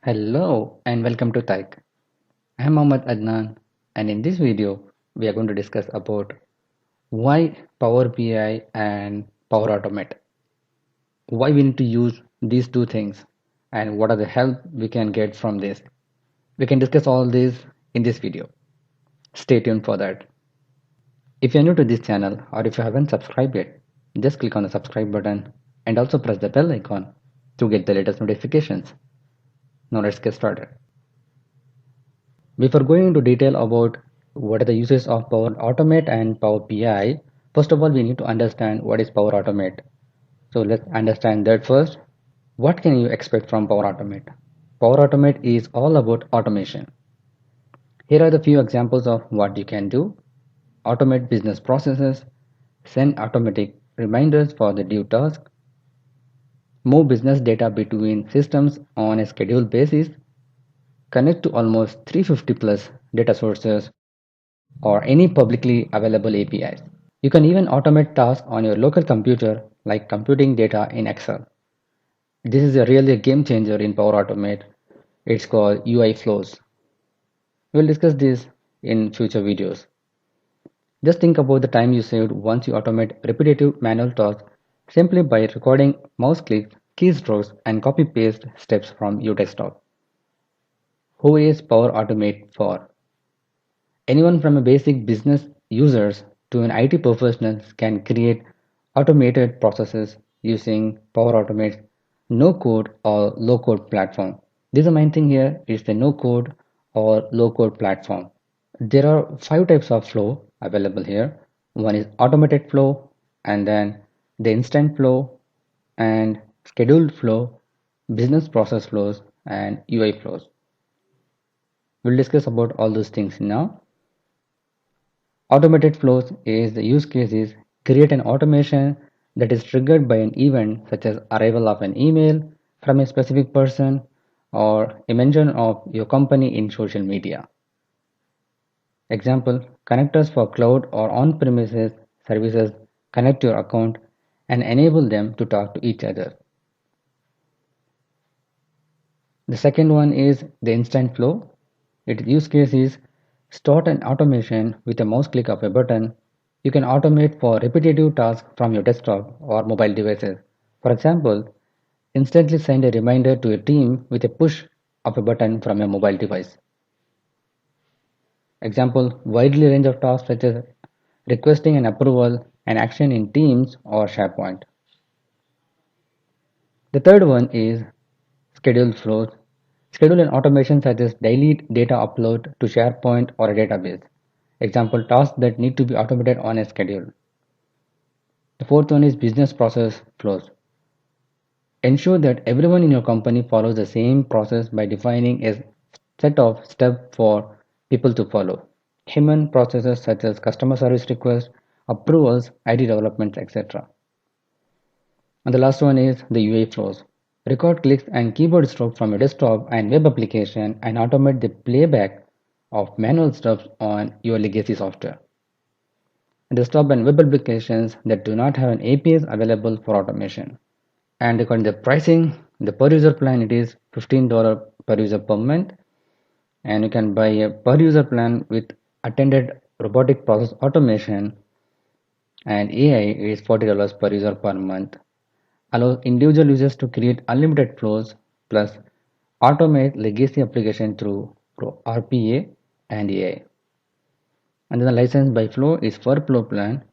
Hello and welcome to Taik. I am Mohammad Adnan, and in this video we are going to discuss about why Power BI and Power Automate, why we need to use these two things and what are the help we can get from this. We can discuss all this in this video. Stay tuned for that. If you are new to this channel or if you haven't subscribed yet, just click on the subscribe button and also press the bell icon to get the latest notifications. Now let's get started. Before going into detail about what are the uses of Power Automate and Power BI, first of all, we need to understand what is Power Automate. So let's understand that first. What can you expect from Power Automate? Power Automate is all about automation. Here are the few examples of what you can do. Automate business processes, send automatic reminders for the due task, move business data between systems on a scheduled basis, connect to almost 350 plus data sources or any publicly available APIs. You can even automate tasks on your local computer like computing data in Excel. This is really a game changer in Power Automate. It's called UI flows. We'll discuss this in future videos. Just think about the time you saved once you automate repetitive manual tasks simply by recording mouse clicks, keystrokes, and copy paste steps from your desktop. Who is Power Automate for? Anyone from a basic business users to an IT professionals can create automated processes using Power Automate's no code or low code platform. This is the main thing here is the no code or low code platform. There are five types of flow available here. One is automated flow, and then the instant flow and scheduled flow, business process flows, and UI flows. We'll discuss about all those things now. Automated flows is the use case is create an automation that is triggered by an event such as arrival of an email from a specific person or a mention of your company in social media. Example, connectors for cloud or on-premises services connect your account and enable them to talk to each other. The second one is the instant flow. Its use case is start an automation with a mouse click of a button. You can automate for repetitive tasks from your desktop or mobile devices. For example, instantly send a reminder to a team with a push of a button from a mobile device. Example, widely range of tasks such as requesting an approval and action in Teams or SharePoint. The third one is scheduled flows. Schedule an automation such as daily data upload to SharePoint or a database. Example, tasks that need to be automated on a schedule. The fourth one is business process flows. Ensure that everyone in your company follows the same process by defining a set of steps for people to follow. Human processes such as customer service requests, approvals, ID developments, etc. And the last one is the UA flows. Record clicks and keyboard strokes from a desktop and web application and automate the playback of manual steps on your legacy software. Desktop and web applications that do not have an APIs available for automation. And regarding the pricing, the per user plan it is $15 per user per month, and you can buy a per user plan with attended robotic process automation, and AI is $40 per user per month. Allows individual users to create unlimited flows plus automate legacy application through RPA and AI. And then the license by flow is for flow plan.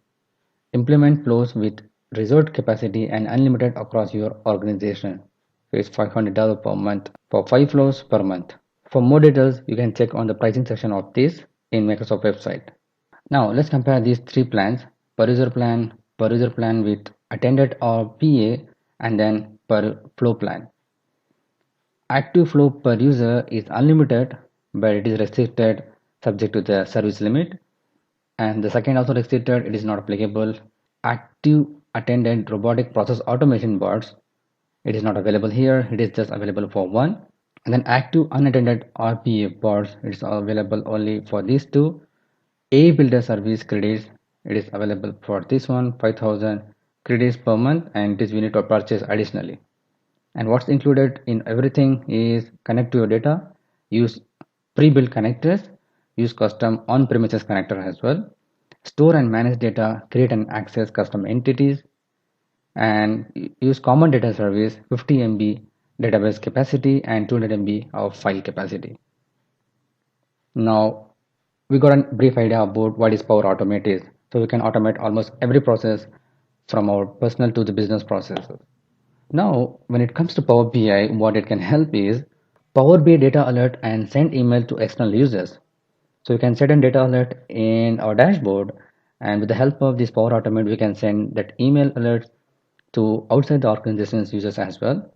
Implement flows with resort capacity and unlimited across your organization. So it's $500 per month for 5 flows per month. For more details, you can check on the pricing section of this in Microsoft website. Now let's compare these three plans: per user plan with attended RPA, and then per flow plan. Active flow per user is unlimited, but it is restricted subject to the service limit. And the second also restricted, it is not applicable. Active attended robotic process automation bots, it is not available here, it is just available for one. And then active unattended RPA bots, it is available only for these two. A builder service credits, it is available for this one, 5,000 credits per month, and this we need to purchase additionally. And what's included in everything is connect to your data, use pre-built connectors, use custom on-premises connector as well, store and manage data, create and access custom entities, and use common data service 50 MB database capacity and 200 MB of file capacity. Now we got a brief idea about what is Power Automate is. So we can automate almost every process from our personal to the business processes. Now, when it comes to Power BI, what it can help is Power BI data alert and send email to external users. So you can set a data alert in our dashboard, and with the help of this Power Automate, we can send that email alerts to outside the organization's users as well,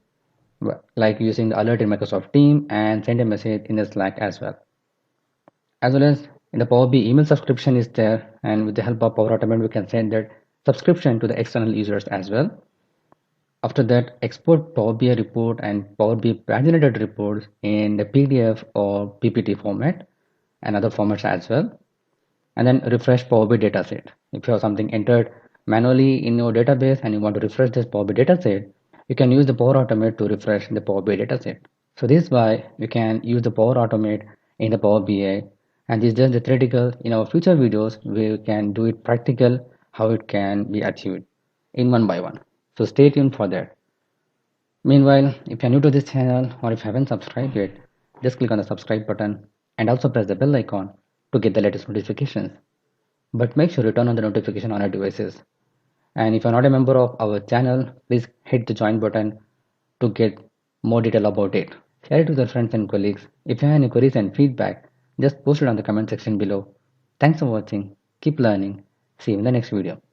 like using the alert in Microsoft Team and send a message in the Slack as well. As well as in the Power BI email subscription is there, and with the help of Power Automate, we can send that subscription to the external users as well. After that, export Power BI report and Power BI paginated reports in the PDF or PPT format and other formats as well. And then refresh Power BI dataset. If you have something entered manually in your database and you want to refresh this Power BI dataset, you can use the Power Automate to refresh the Power BI dataset. So this is why we can use the Power Automate in the Power BI, and this is just the theoretical. In our future videos, we can do it practical, how it can be achieved in one by one. So stay tuned for that. Meanwhile, if you're new to this channel or if you haven't subscribed yet, just click on the subscribe button and also press the bell icon to get the latest notifications. But make sure you turn on the notification on your devices. And if you're not a member of our channel, please hit the join button to get more detail about it. Share it with your friends and colleagues. If you have any queries and feedback, just post it on the comment section below. Thanks for watching. Keep learning. See you in the next video.